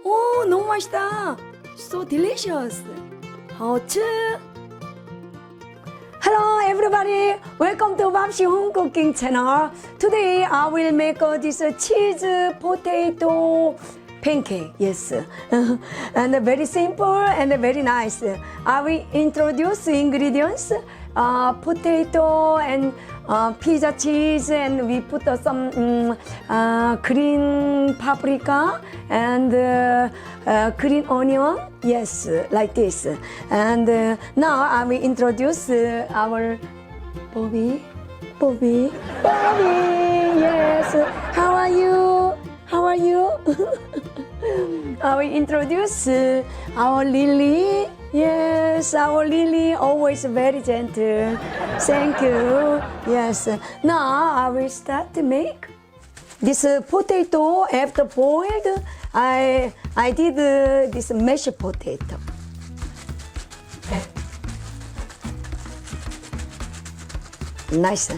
오, 너무 맛있다. So delicious.好吃. Hello everybody, welcome to Babsi Home Cooking Channel. Today I will make this cheese potato pancake. Yes, and very simple and very nice. I will introduce ingredients: potato and pizza cheese, and we put some green paprika and green onion. Yes, like this. And now I will introduce our Bobby. Yes. How are you? How are you? I will introduce our Lily. Yes, our Lily, always very gentle. Thank you. Yes. Now I will start to make this potato. After boiled, I did this mashed potato. Nice.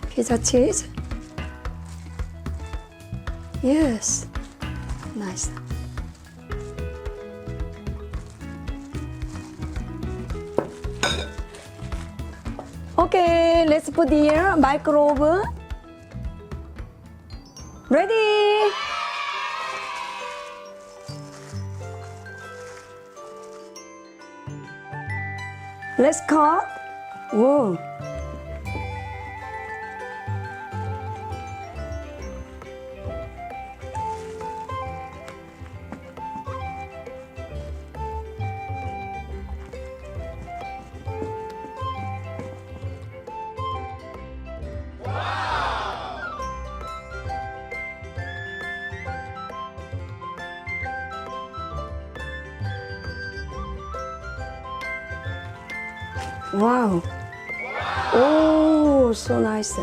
Pizza cheese. Yes, nice. Okay, let's put here microwave. Ready? Let's cut. Whoa. Wow. Oh, so nice.